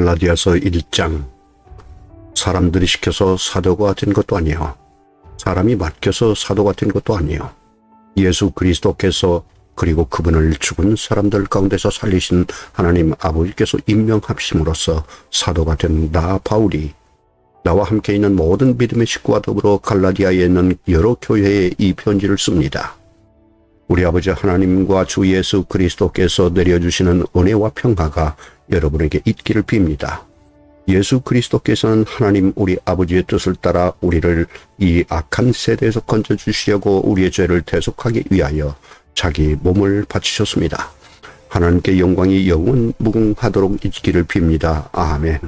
갈라디아서 1장. 사람들이 시켜서 사도가 된 것도 아니요, 사람이 맡겨서 사도가 된 것도 아니요, 예수 그리스도께서 그리고 그분을 죽은 사람들 가운데서 살리신 하나님 아버지께서 임명하심으로써 사도가 된 나 바울이 나와 함께 있는 모든 믿음의 식구와 더불어 갈라디아에 있는 여러 교회에 이 편지를 씁니다. 우리 아버지 하나님과 주 예수 그리스도께서 내려주시는 은혜와 평화가 여러분에게 있기를 빕니다. 예수 그리스도께서는 하나님 우리 아버지의 뜻을 따라 우리를 이 악한 세대에서 건져주시려고 우리의 죄를 대속하기 위하여 자기 몸을 바치셨습니다. 하나님께 영광이 영원 무궁하도록 있기를 빕니다. 아멘.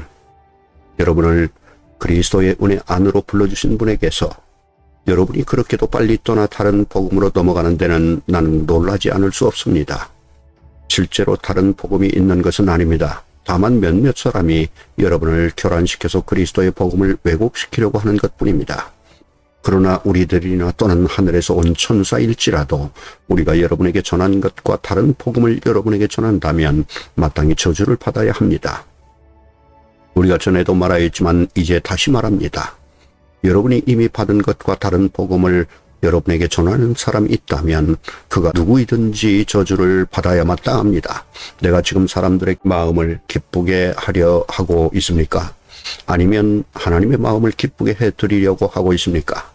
여러분을 그리스도의 은혜 안으로 불러주신 분에게서 여러분이 그렇게도 빨리 떠나 다른 복음으로 넘어가는 데는 나는 놀라지 않을 수 없습니다. 실제로 다른 복음이 있는 것은 아닙니다. 다만 몇몇 사람이 여러분을 교란시켜서 그리스도의 복음을 왜곡시키려고 하는 것뿐입니다. 그러나 우리들이나 또는 하늘에서 온 천사일지라도 우리가 여러분에게 전한 것과 다른 복음을 여러분에게 전한다면 마땅히 저주를 받아야 합니다. 우리가 전에도 말하였지만 이제 다시 말합니다. 여러분이 이미 받은 것과 다른 복음을 여러분에게 전하는 사람이 있다면 그가 누구이든지 저주를 받아야 마땅합니다. 내가 지금 사람들의 마음을 기쁘게 하려 하고 있습니까? 아니면 하나님의 마음을 기쁘게 해드리려고 하고 있습니까?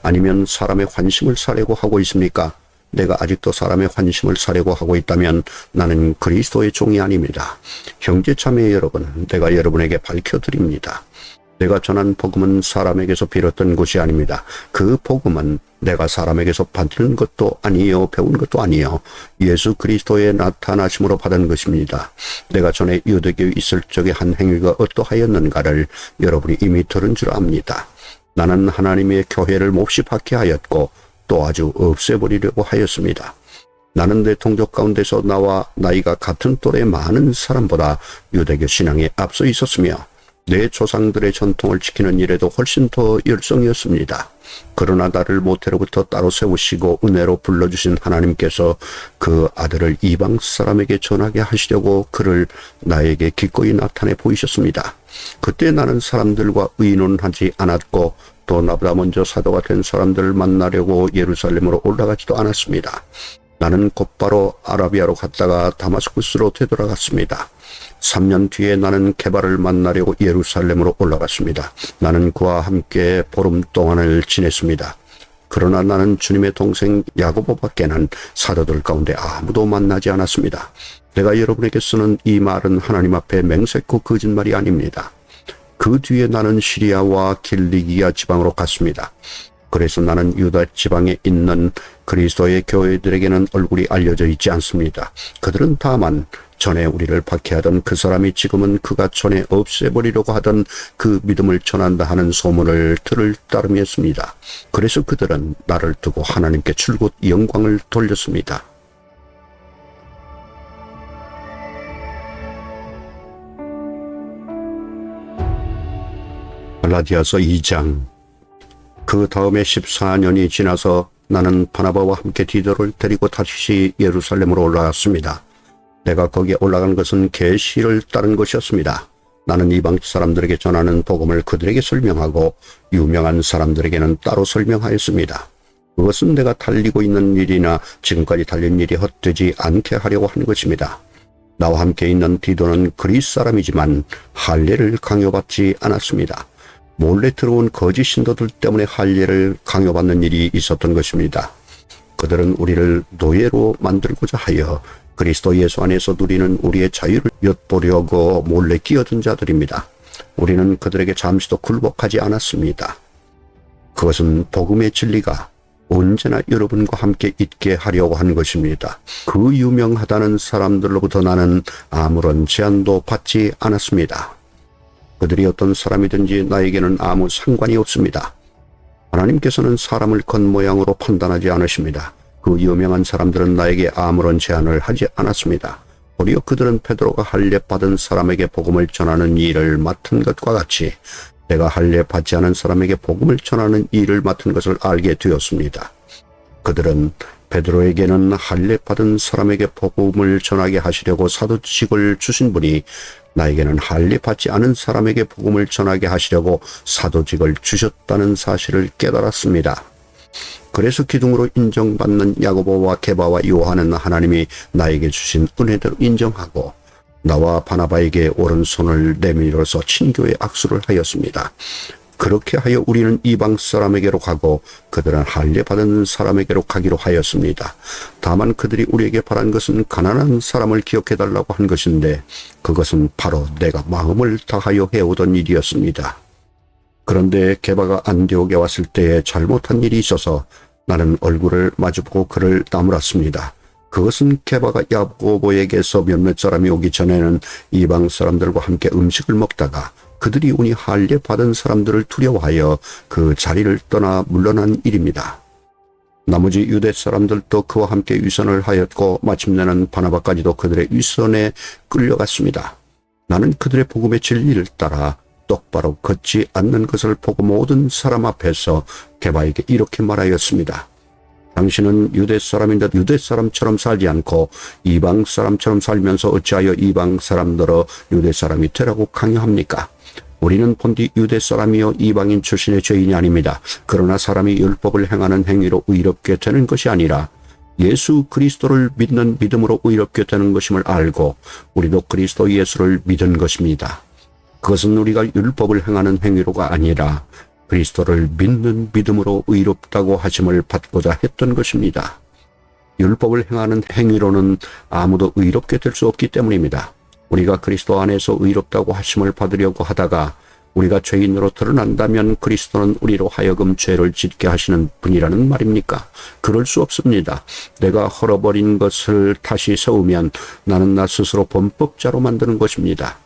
아니면 사람의 환심을 사려고 하고 있습니까? 내가 아직도 사람의 환심을 사려고 하고 있다면 나는 그리스도의 종이 아닙니다. 형제 자매 여러분, 내가 여러분에게 밝혀드립니다. 내가 전한 복음은 사람에게서 빌었던 것이 아닙니다. 그 복음은 내가 사람에게서 받은 것도 아니요, 배운 것도 아니요, 예수 그리스도의 나타나심으로 받은 것입니다. 내가 전에 유대교에 있을 적에 한 행위가 어떠하였는가를 여러분이 이미 들은 줄 압니다. 나는 하나님의 교회를 몹시 박해하였고 또 아주 없애버리려고 하였습니다. 나는 내 동족 가운데서 나와 나이가 같은 또래 많은 사람보다 유대교 신앙에 앞서 있었으며 내 조상들의 전통을 지키는 일에도 훨씬 더 열성이었습니다. 그러나 나를 모태로부터 따로 세우시고 은혜로 불러주신 하나님께서 그 아들을 이방 사람에게 전하게 하시려고 그를 나에게 기꺼이 나타내 보이셨습니다. 그때 나는 사람들과 의논하지 않았고 또 나보다 먼저 사도가 된 사람들을 만나려고 예루살렘으로 올라가지도 않았습니다. 나는 곧바로 아라비아로 갔다가 다마스쿠스로 되돌아갔습니다. 3년 뒤에 나는 게바를 만나려고 예루살렘으로 올라갔습니다. 나는 그와 함께 보름 동안을 지냈습니다. 그러나 나는 주님의 동생 야고보밖에는 사도들 가운데 아무도 만나지 않았습니다. 내가 여러분에게 쓰는 이 말은 하나님 앞에 맹세코 거짓말이 아닙니다. 그 뒤에 나는 시리아와 길리기아 지방으로 갔습니다. 그래서 나는 유다 지방에 있는 그리스도의 교회들에게는 얼굴이 알려져 있지 않습니다. 그들은 다만 전에 우리를 박해하던 그 사람이 지금은 그가 전에 없애버리려고 하던 그 믿음을 전한다 하는 소문을 들을 따름이었습니다. 그래서 그들은 나를 두고 하나님께 줄곧 영광을 돌렸습니다. 갈라디아서 2장. 그 다음에 14년이 지나서 나는 바나바와 함께 디도를 데리고 다시 예루살렘으로 올라갔습니다. 내가 거기에 올라간 것은 계시를 따른 것이었습니다. 나는 이방 사람들에게 전하는 복음을 그들에게 설명하고 유명한 사람들에게는 따로 설명하였습니다. 그것은 내가 달리고 있는 일이나 지금까지 달린 일이 헛되지 않게 하려고 하는 것입니다. 나와 함께 있는 디도는 그리스 사람이지만 할례를 강요받지 않았습니다. 몰래 들어온 거짓 신도들 때문에 할례를 강요받는 일이 있었던 것입니다. 그들은 우리를 노예로 만들고자 하여 그리스도 예수 안에서 누리는 우리의 자유를 엿보려고 몰래 끼어든 자들입니다. 우리는 그들에게 잠시도 굴복하지 않았습니다. 그것은 복음의 진리가 언제나 여러분과 함께 있게 하려고 한 것입니다. 그 유명하다는 사람들로부터 나는 아무런 제한도 받지 않았습니다. 그들이 어떤 사람이든지 나에게는 아무 상관이 없습니다. 하나님께서는 사람을 겉모양으로 판단하지 않으십니다. 그 유명한 사람들은 나에게 아무런 제한을 하지 않았습니다. 오히려 그들은 베드로가 할례 받은 사람에게 복음을 전하는 일을 맡은 것과 같이 내가 할례 받지 않은 사람에게 복음을 전하는 일을 맡은 것을 알게 되었습니다. 그들은 베드로에게는 할례 받은 사람에게 복음을 전하게 하시려고 사도직을 주신 분이 나에게는 할례 받지 않은 사람에게 복음을 전하게 하시려고 사도직을 주셨다는 사실을 깨달았습니다. 그래서 기둥으로 인정받는 야고보와 게바와 요한은 하나님이 나에게 주신 은혜대로 인정하고 나와 바나바에게 오른손을 내밀어서 친교의 악수를 하였습니다. 그렇게 하여 우리는 이방 사람에게로 가고 그들은 할례 받은 사람에게로 가기로 하였습니다. 다만 그들이 우리에게 바란 것은 가난한 사람을 기억해달라고 한 것인데 그것은 바로 내가 마음을 다하여 해오던 일이었습니다. 그런데 게바가 안디옥에 왔을 때에 잘못한 일이 있어서 나는 얼굴을 마주보고 그를 나무랐습니다. 그것은 게바가 야고보에게서 몇몇 사람이 오기 전에는 이방 사람들과 함께 음식을 먹다가 그들이 운이 할례 받은 사람들을 두려워하여 그 자리를 떠나 물러난 일입니다. 나머지 유대 사람들도 그와 함께 위선을 하였고 마침내는 바나바까지도 그들의 위선에 끌려갔습니다. 나는 그들의 복음의 진리를 따라 똑바로 걷지 않는 것을 보고 모든 사람 앞에서 게바에게 이렇게 말하였습니다. 당신은 유대 사람인데 유대 사람처럼 살지 않고 이방 사람처럼 살면서 어찌하여 이방 사람들어 유대 사람이 되라고 강요합니까? 우리는 본디 유대 사람이요 이방인 출신의 죄인이 아닙니다. 그러나 사람이 율법을 행하는 행위로 의롭게 되는 것이 아니라 예수 그리스도를 믿는 믿음으로 의롭게 되는 것임을 알고 우리도 그리스도 예수를 믿은 것입니다. 그것은 우리가 율법을 행하는 행위로가 아니라 그리스도를 믿는 믿음으로 의롭다고 하심을 받고자 했던 것입니다. 율법을 행하는 행위로는 아무도 의롭게 될 수 없기 때문입니다. 우리가 그리스도 안에서 의롭다고 하심을 받으려고 하다가 우리가 죄인으로 드러난다면 그리스도는 우리로 하여금 죄를 짓게 하시는 분이라는 말입니까? 그럴 수 없습니다. 내가 헐어버린 것을 다시 세우면 나는 나 스스로 범법자로 만드는 것입니다.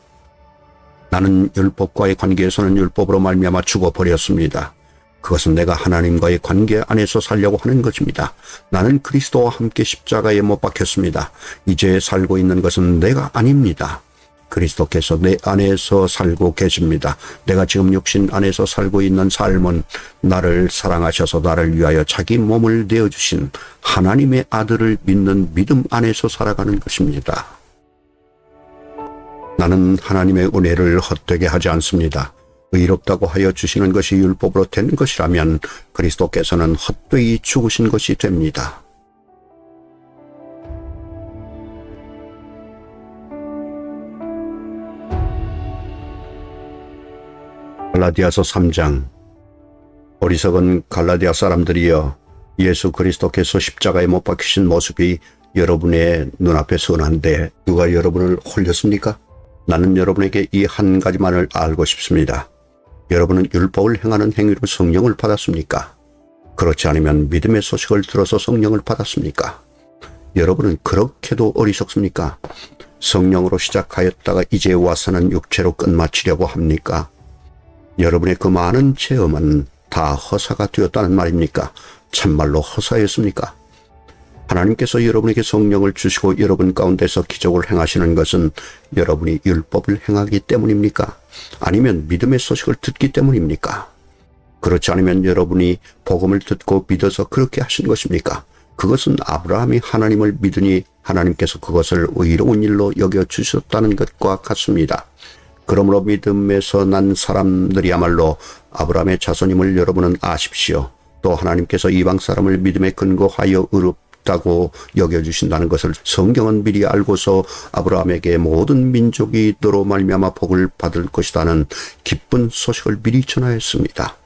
나는 율법과의 관계에서는 율법으로 말미암아 죽어버렸습니다. 그것은 내가 하나님과의 관계 안에서 살려고 하는 것입니다. 나는 그리스도와 함께 십자가에 못 박혔습니다. 이제 살고 있는 것은 내가 아닙니다. 그리스도께서 내 안에서 살고 계십니다. 내가 지금 육신 안에서 살고 있는 삶은 나를 사랑하셔서 나를 위하여 자기 몸을 내어주신 하나님의 아들을 믿는 믿음 안에서 살아가는 것입니다. 나는 하나님의 은혜를 헛되게 하지 않습니다. 의롭다고 하여 주시는 것이 율법으로 된 것이라면 그리스도께서는 헛되이 죽으신 것이 됩니다. 갈라디아서 3장. 어리석은 갈라디아 사람들이여, 예수 그리스도께서 십자가에 못 박히신 모습이 여러분의 눈앞에 선한데 누가 여러분을 홀렸습니까? 나는 여러분에게 이 한 가지만을 알고 싶습니다. 여러분은 율법을 행하는 행위로 성령을 받았습니까? 그렇지 않으면 믿음의 소식을 들어서 성령을 받았습니까? 여러분은 그렇게도 어리석습니까? 성령으로 시작하였다가 이제 와서는 육체로 끝마치려고 합니까? 여러분의 그 많은 체험은 다 허사가 되었다는 말입니까? 참말로 허사였습니까? 하나님께서 여러분에게 성령을 주시고 여러분 가운데서 기적을 행하시는 것은 여러분이 율법을 행하기 때문입니까? 아니면 믿음의 소식을 듣기 때문입니까? 그렇지 않으면 여러분이 복음을 듣고 믿어서 그렇게 하신 것입니까? 그것은 아브라함이 하나님을 믿으니 하나님께서 그것을 의로운 일로 여겨주셨다는 것과 같습니다. 그러므로 믿음에서 난 사람들이야말로 아브라함의 자손임을 여러분은 아십시오. 또 하나님께서 이방 사람을 믿음에 근거하여 의롭다고 여겨주신다는 것을 성경은 미리 알고서 아브라함에게 모든 민족이 너로 말미암아 복을 받을 것이라는 기쁜 소식을 미리 전하였습니다.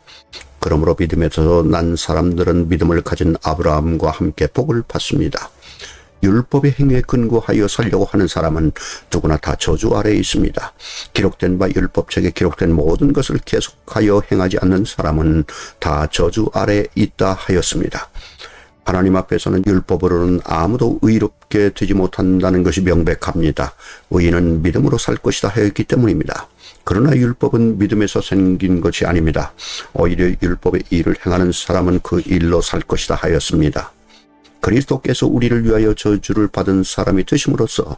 그러므로 믿음에서 난 사람들은 믿음을 가진 아브라함과 함께 복을 받습니다. 율법의 행위에 근거하여 살려고 하는 사람은 누구나 다 저주 아래에 있습니다. 기록된 바 율법책에 기록된 모든 것을 계속하여 행하지 않는 사람은 다 저주 아래에 있다 하였습니다. 하나님 앞에서는 율법으로는 아무도 의롭게 되지 못한다는 것이 명백합니다. 의인은 믿음으로 살 것이다 하였기 때문입니다. 그러나 율법은 믿음에서 생긴 것이 아닙니다. 오히려 율법의 일을 행하는 사람은 그 일로 살 것이다 하였습니다. 그리스도께서 우리를 위하여 저주를 받은 사람이 되심으로써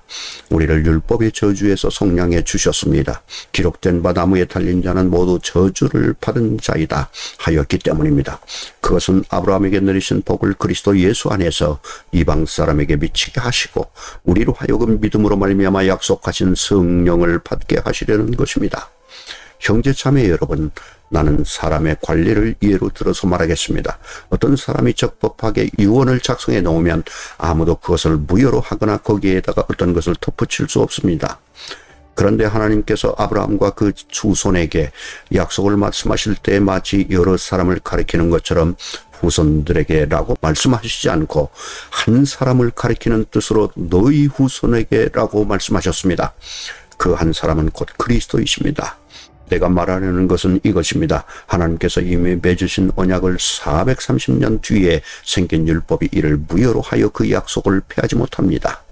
우리를 율법의 저주에서 속량해 주셨습니다. 기록된 바 나무에 달린 자는 모두 저주를 받은 자이다 하였기 때문입니다. 그것은 아브라함에게 내리신 복을 그리스도 예수 안에서 이방 사람에게 미치게 하시고 우리로 하여금 믿음으로 말미암아 약속하신 성령을 받게 하시려는 것입니다. 형제 자매 여러분, 나는 사람의 관리를 예로 들어서 말하겠습니다. 어떤 사람이 적법하게 유언을 작성해 놓으면 아무도 그것을 무효로 하거나 거기에다가 어떤 것을 덧붙일 수 없습니다. 그런데 하나님께서 아브라함과 그 후손에게 약속을 말씀하실 때 마치 여러 사람을 가리키는 것처럼 후손들에게라고 말씀하시지 않고 한 사람을 가리키는 뜻으로 너희 후손에게라고 말씀하셨습니다. 그 한 사람은 곧 그리스도이십니다. 내가 말하려는 것은 이것입니다. 하나님께서 이미 맺으신 언약을 430년 뒤에 생긴 율법이 이를 무효로 하여 그 약속을 폐하지 못합니다.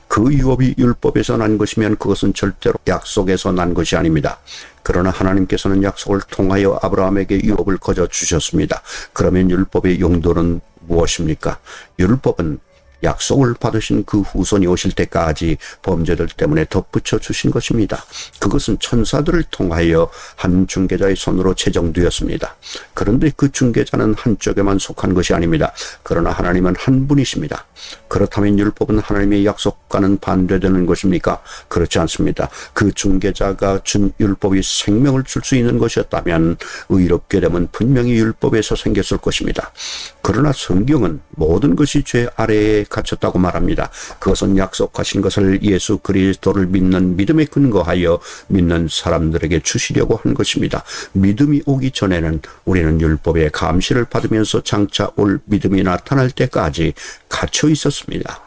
그 유업이 율법에서 난 것이면 그것은 절대로 약속에서 난 것이 아닙니다. 그러나 하나님께서는 약속을 통하여 아브라함에게 유업을 거저 주셨습니다. 그러면 율법의 용도는 무엇입니까? 율법은 약속을 받으신 그 후손이 오실 때까지 범죄들 때문에 덧붙여 주신 것입니다. 그것은 천사들을 통하여 한 중개자의 손으로 제정되었습니다. 그런데 그 중개자는 한쪽에만 속한 것이 아닙니다. 그러나 하나님은 한 분이십니다. 그렇다면 율법은 하나님의 약속과는 반대되는 것입니까? 그렇지 않습니다. 그 중개자가 준 율법이 생명을 줄 수 있는 것이었다면 의롭게 되면 분명히 율법에서 생겼을 것입니다. 그러나 성경은 모든 것이 죄 아래에 갇혔다고 말합니다. 그것은 약속하신 것을 예수 그리스도를 믿는 믿음에 근거하여 믿는 사람들에게 주시려고 한 것입니다. 믿음이 오기 전에는 우리는 율법의 감시를 받으면서 장차 올 믿음이 나타날 때까지 갇혀 있었습니다.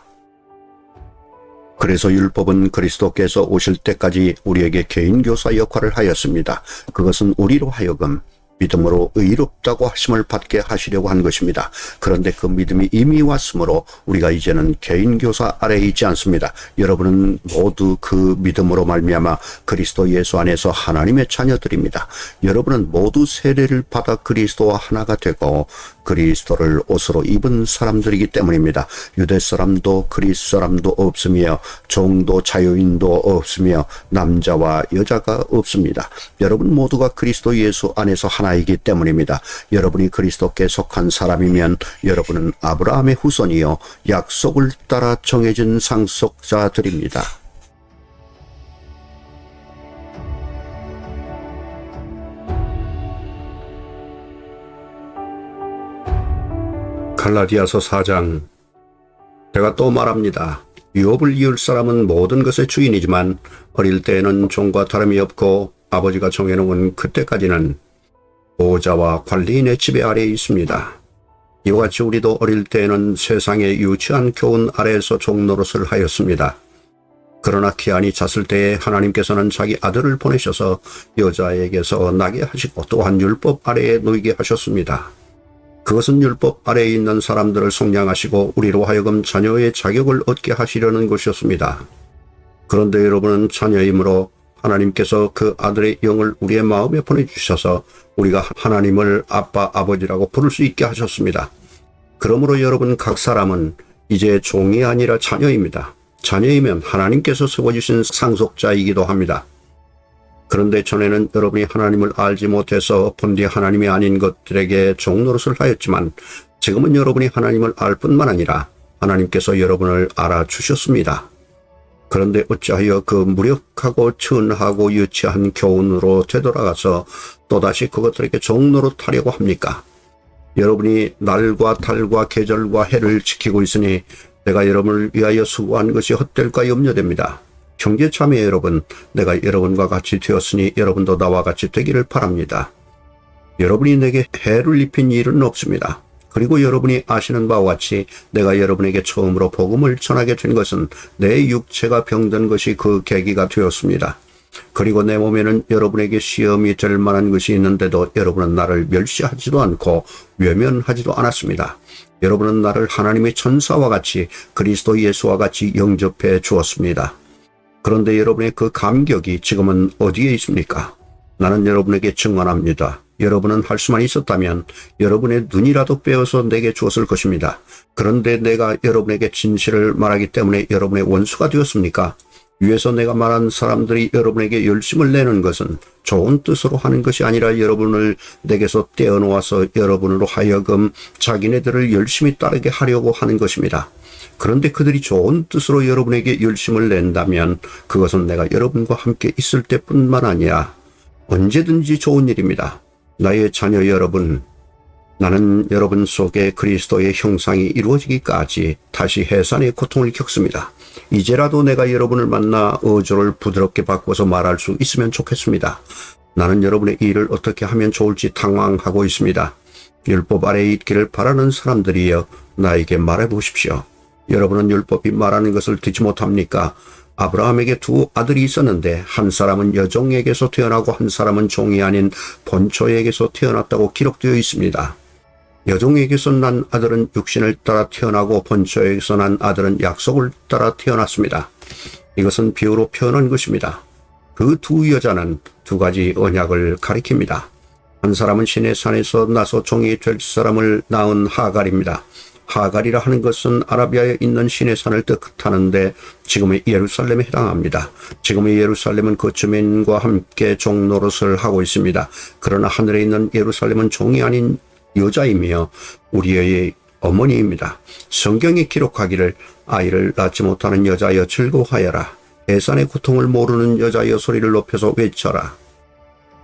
그래서 율법은 그리스도께서 오실 때까지 우리에게 개인교사 역할을 하였습니다. 그것은 우리로 하여금 믿음으로 의롭다고 하심을 받게 하시려고 한 것입니다. 그런데 그 믿음이 이미 왔으므로 우리가 이제는 개인교사 아래에 있지 않습니다. 여러분은 모두 그 믿음으로 말미암아 그리스도 예수 안에서 하나님의 자녀들입니다. 여러분은 모두 세례를 받아 그리스도와 하나가 되고 그리스도를 옷으로 입은 사람들이기 때문입니다. 유대 사람도 그리스 사람도 없으며 종도 자유인도 없으며 남자와 여자가 없습니다. 여러분 모두가 그리스도 예수 안에서 하나이기 때문입니다. 여러분이 그리스도께 속한 사람이면 여러분은 아브라함의 후손이요 약속을 따라 정해진 상속자들입니다. 갈라디아서 4장. 제가 또 말합니다. 유업을 이을 사람은 모든 것의 주인이지만 어릴 때에는 종과 다름이 없고 아버지가 정해놓은 그때까지는 보호자와 관리인의 지배 아래에 있습니다. 이와 같이 우리도 어릴 때에는 세상의 유치한 교훈 아래에서 종노릇을 하였습니다. 그러나 기한이 찼을 때에 하나님께서는 자기 아들을 보내셔서 여자에게서 나게 하시고 또한 율법 아래에 놓이게 하셨습니다. 그것은 율법 아래에 있는 사람들을 속량하시고 우리로 하여금 자녀의 자격을 얻게 하시려는 것이었습니다. 그런데 여러분은 자녀이므로 하나님께서 그 아들의 영을 우리의 마음에 보내주셔서 우리가 하나님을 아빠, 아버지라고 부를 수 있게 하셨습니다. 그러므로 여러분 각 사람은 이제 종이 아니라 자녀입니다. 자녀이면 하나님께서 세워주신 상속자이기도 합니다. 그런데 전에는 여러분이 하나님을 알지 못해서 본디 하나님이 아닌 것들에게 종노릇을 하였지만 지금은 여러분이 하나님을 알 뿐만 아니라 하나님께서 여러분을 알아주셨습니다. 그런데 어찌하여 그 무력하고 천하고 유치한 교훈으로 되돌아가서 또다시 그것들에게 종노릇하려고 합니까? 여러분이 날과 달과 계절과 해를 지키고 있으니 내가 여러분을 위하여 수고한 것이 헛될까 염려됩니다. 형제 자매 여러분, 내가 여러분과 같이 되었으니 여러분도 나와 같이 되기를 바랍니다. 여러분이 내게 해를 입힌 일은 없습니다. 그리고 여러분이 아시는 바와 같이 내가 여러분에게 처음으로 복음을 전하게 된 것은 내 육체가 병든 것이 그 계기가 되었습니다. 그리고 내 몸에는 여러분에게 시험이 될 만한 것이 있는데도 여러분은 나를 멸시하지도 않고 외면하지도 않았습니다. 여러분은 나를 하나님의 천사와 같이 그리스도 예수와 같이 영접해 주었습니다. 그런데 여러분의 그 감격이 지금은 어디에 있습니까? 나는 여러분에게 증언합니다. 여러분은 할 수만 있었다면 여러분의 눈이라도 빼어서 내게 주었을 것입니다. 그런데 내가 여러분에게 진실을 말하기 때문에 여러분의 원수가 되었습니까? 위에서 내가 말한 사람들이 여러분에게 열심을 내는 것은 좋은 뜻으로 하는 것이 아니라 여러분을 내게서 떼어놓아서 여러분으로 하여금 자기네들을 열심히 따르게 하려고 하는 것입니다. 그런데 그들이 좋은 뜻으로 여러분에게 열심을 낸다면 그것은 내가 여러분과 함께 있을 때뿐만 아니라 언제든지 좋은 일입니다. 나의 자녀 여러분, 나는 여러분 속에 그리스도의 형상이 이루어지기까지 다시 해산의 고통을 겪습니다. 이제라도 내가 여러분을 만나 어조를 부드럽게 바꿔서 말할 수 있으면 좋겠습니다. 나는 여러분의 일을 어떻게 하면 좋을지 당황하고 있습니다. 율법 아래에 있기를 바라는 사람들이여 나에게 말해보십시오. 여러분은 율법이 말하는 것을 듣지 못합니까? 아브라함에게 두 아들이 있었는데 한 사람은 여종에게서 태어나고 한 사람은 종이 아닌 본초에게서 태어났다고 기록되어 있습니다. 여종에게서 난 아들은 육신을 따라 태어나고 본초에게서 난 아들은 약속을 따라 태어났습니다. 이것은 비유로 표현한 것입니다. 그 두 여자는 두 가지 언약을 가리킵니다. 한 사람은 시내산에서 나서 종이 될 사람을 낳은 하갈입니다. 하갈이라 하는 것은 아라비아에 있는 시내산을 뜻하는데 지금의 예루살렘에 해당합니다. 지금의 예루살렘은 그 주민과 함께 종 노릇을 하고 있습니다. 그러나 하늘에 있는 예루살렘은 종이 아닌 여자이며 우리의 어머니입니다. 성경이 기록하기를 아이를 낳지 못하는 여자여 즐거워하여라. 해산의 고통을 모르는 여자여 소리를 높여서 외쳐라.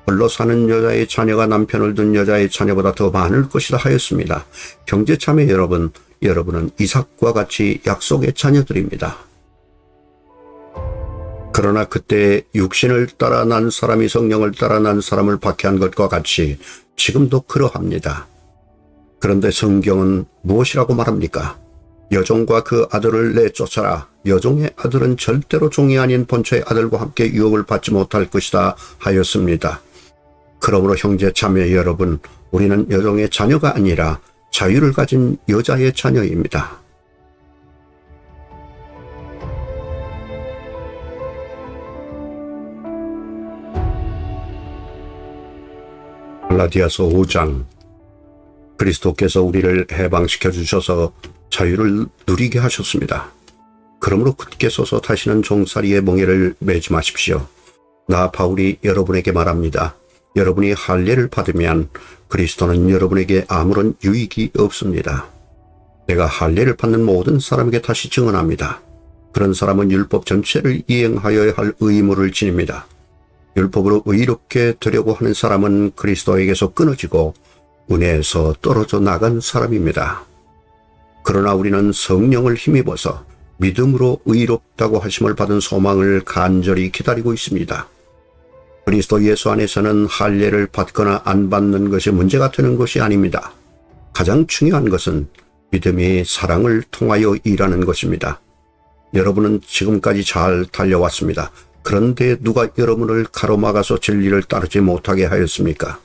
홀로 사는 여자의 자녀가 남편을 둔 여자의 자녀보다 더 많을 것이다 하였습니다. 형제자매 여러분, 여러분은 이삭과 같이 약속의 자녀들입니다. 그러나 그때 육신을 따라 난 사람이 성령을 따라 난 사람을 박해한 것과 같이 지금도 그러합니다. 그런데 성경은 무엇이라고 말합니까? 여종과 그 아들을 내쫓아라. 여종의 아들은 절대로 종이 아닌 본초의 아들과 함께 유업을 받지 못할 것이다 하였습니다. 그러므로 형제 자매 여러분, 우리는 여종의 자녀가 아니라 자유를 가진 여자의 자녀입니다. 갈라디아서 5장. 그리스도께서 우리를 해방시켜 주셔서 자유를 누리게 하셨습니다. 그러므로 굳게 서서 다시는 종살이의 멍에를 매지 마십시오. 나 바울이 여러분에게 말합니다. 여러분이 할례를 받으면 그리스도는 여러분에게 아무런 유익이 없습니다. 내가 할례를 받는 모든 사람에게 다시 증언합니다. 그런 사람은 율법 전체를 이행하여야 할 의무를 지닙니다. 율법으로 의롭게 되려고 하는 사람은 그리스도에게서 끊어지고 은혜에서 떨어져 나간 사람입니다. 그러나 우리는 성령을 힘입어서 믿음으로 의롭다고 하심을 받은 소망을 간절히 기다리고 있습니다. 그리스도 예수 안에서는 할례를 받거나 안 받는 것이 문제가 되는 것이 아닙니다. 가장 중요한 것은 믿음이 사랑을 통하여 일하는 것입니다. 여러분은 지금까지 잘 달려왔습니다. 그런데 누가 여러분을 가로막아서 진리를 따르지 못하게 하였습니까?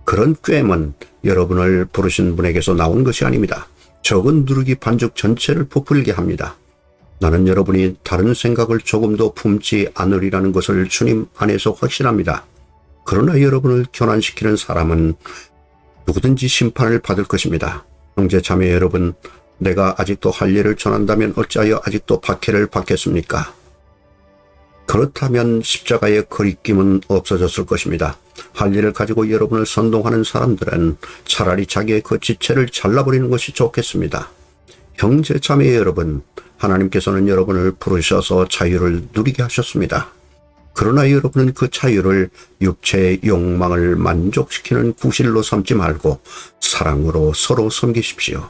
그런 꾀임은 여러분을 부르신 분에게서 나온 것이 아닙니다. 적은 누르기 반죽 전체를 부풀게 합니다. 나는 여러분이 다른 생각을 조금도 품지 않으리라는 것을 주님 안에서 확신합니다. 그러나 여러분을 교란시키는 사람은 누구든지 심판을 받을 것입니다. 형제 자매 여러분, 내가 아직도 할례를 전한다면 어찌하여 아직도 박해를 받겠습니까? 그렇다면 십자가의 거리낌은 없어졌을 것입니다. 할례를 가지고 여러분을 선동하는 사람들은 차라리 자기의 그 지체를 잘라버리는 것이 좋겠습니다. 형제 자매 여러분, 하나님께서는 여러분을 부르셔서 자유를 누리게 하셨습니다. 그러나 여러분은 그 자유를 육체의 욕망을 만족시키는 구실로 삼지 말고 사랑으로 서로 섬기십시오.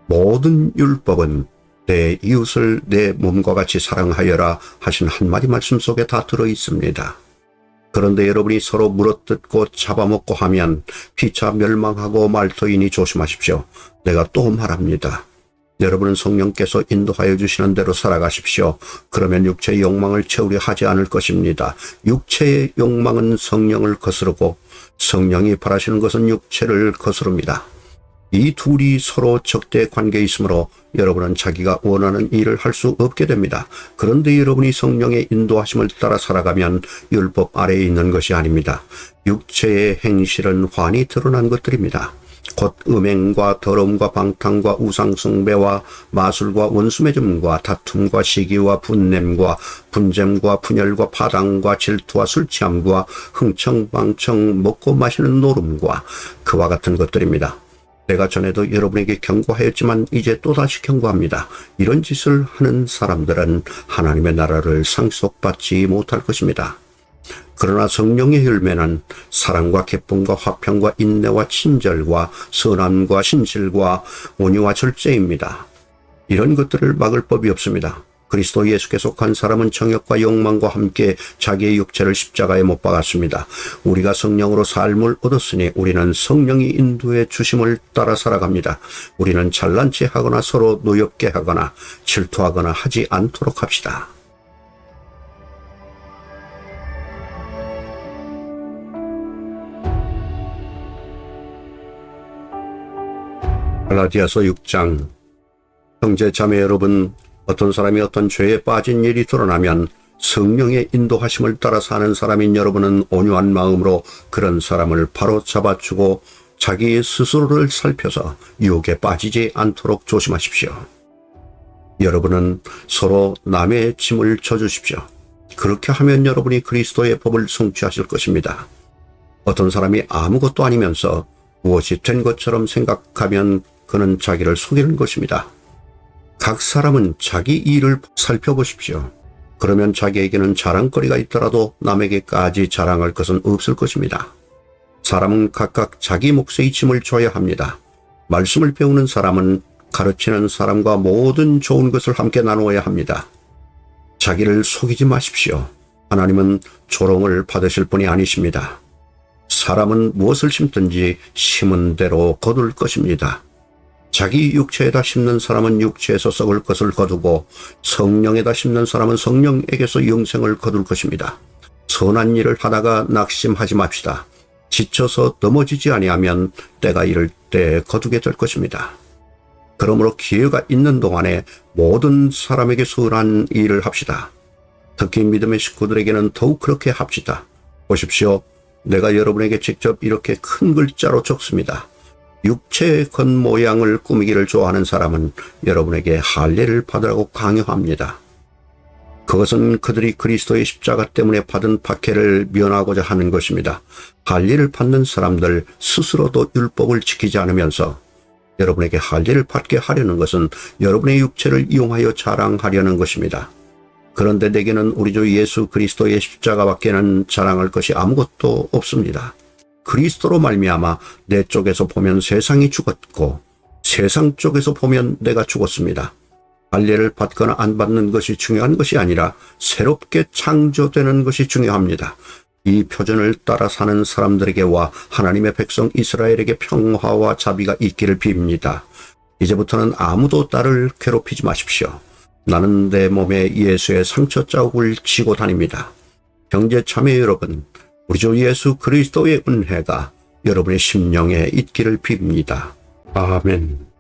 모든 율법은 내 이웃을 내 몸과 같이 사랑하여라 하신 한마디 말씀 속에 다 들어있습니다. 그런데 여러분이 서로 물어뜯고 잡아먹고 하면 피차 멸망하고 말터이니 조심하십시오. 내가 또 말합니다. 여러분은 성령께서 인도하여 주시는 대로 살아가십시오. 그러면 육체의 욕망을 채우려 하지 않을 것입니다. 육체의 욕망은 성령을 거스르고 성령이 바라시는 것은 육체를 거스릅니다. 이 둘이 서로 적대 관계에 있으므로 여러분은 자기가 원하는 일을 할 수 없게 됩니다. 그런데 여러분이 성령의 인도하심을 따라 살아가면 율법 아래에 있는 것이 아닙니다. 육체의 행실은 환히 드러난 것들입니다. 곧 음행과 더러움과 방탕과 우상숭배와 마술과 원수매점과 다툼과 시기와 분냄과 분쟁과 분열과 파당과 질투와 술취함과 흥청망청 먹고 마시는 노름과 그와 같은 것들입니다. 내가 전에도 여러분에게 경고하였지만 이제 또다시 경고합니다. 이런 짓을 하는 사람들은 하나님의 나라를 상속받지 못할 것입니다. 그러나 성령의 열매는 사랑과 기쁨과 화평과 인내와 친절과 선함과 신실과 온유와 절제입니다. 이런 것들을 막을 법이 없습니다. 그리스도 예수께 속한 사람은 정욕과 욕망과 함께 자기의 육체를 십자가에 못 박았습니다. 우리가 성령으로 삶을 얻었으니 우리는 성령이 인도해 주심을 따라 살아갑니다. 우리는 잘난 체 하거나 서로 노엽게 하거나 질투하거나 하지 않도록 합시다. 갈라디아서 6장. 형제 자매 여러분, 어떤 사람이 어떤 죄에 빠진 일이 드러나면 성령의 인도하심을 따라 사는 사람인 여러분은 온유한 마음으로 그런 사람을 바로 잡아주고 자기 스스로를 살펴서 유혹에 빠지지 않도록 조심하십시오. 여러분은 서로 남의 짐을 져주십시오. 그렇게 하면 여러분이 그리스도의 법을 성취하실 것입니다. 어떤 사람이 아무것도 아니면서 무엇이 된 것처럼 생각하면 그는 자기를 속이는 것입니다. 각 사람은 자기 일을 살펴보십시오. 그러면 자기에게는 자랑거리가 있더라도 남에게까지 자랑할 것은 없을 것입니다. 사람은 각각 자기 몫의 짐을 져야 합니다. 말씀을 배우는 사람은 가르치는 사람과 모든 좋은 것을 함께 나누어야 합니다. 자기를 속이지 마십시오. 하나님은 조롱을 받으실 분이 아니십니다. 사람은 무엇을 심든지 심은 대로 거둘 것입니다. 자기 육체에다 심는 사람은 육체에서 썩을 것을 거두고 성령에다 심는 사람은 성령에게서 영생을 거둘 것입니다. 선한 일을 하다가 낙심하지 맙시다. 지쳐서 넘어지지 아니하면 때가 이를 때 거두게 될 것입니다. 그러므로 기회가 있는 동안에 모든 사람에게 선한 일을 합시다. 특히 믿음의 식구들에게는 더욱 그렇게 합시다. 보십시오. 내가 여러분에게 직접 이렇게 큰 글자로 적습니다. 육체의 겉모양을 꾸미기를 좋아하는 사람은 여러분에게 할례를 받으라고 강요합니다. 그것은 그들이 그리스도의 십자가 때문에 받은 박해를 면하고자 하는 것입니다. 할례를 받는 사람들 스스로도 율법을 지키지 않으면서 여러분에게 할례를 받게 하려는 것은 여러분의 육체를 이용하여 자랑하려는 것입니다. 그런데 내게는 우리 주 예수 그리스도의 십자가밖에는 자랑할 것이 아무것도 없습니다. 그리스도로 말미암아 내 쪽에서 보면 세상이 죽었고 세상 쪽에서 보면 내가 죽었습니다. 할례를 받거나 안 받는 것이 중요한 것이 아니라 새롭게 창조되는 것이 중요합니다. 이 표준을 따라 사는 사람들에게와 하나님의 백성 이스라엘에게 평화와 자비가 있기를 빕니다. 이제부터는 아무도 나를 괴롭히지 마십시오. 나는 내 몸에 예수의 상처 자국을 지고 다닙니다. 형제 자매 여러분, 우리 주 예수 그리스도의 은혜가 여러분의 심령에 있기를 빕니다. 아멘.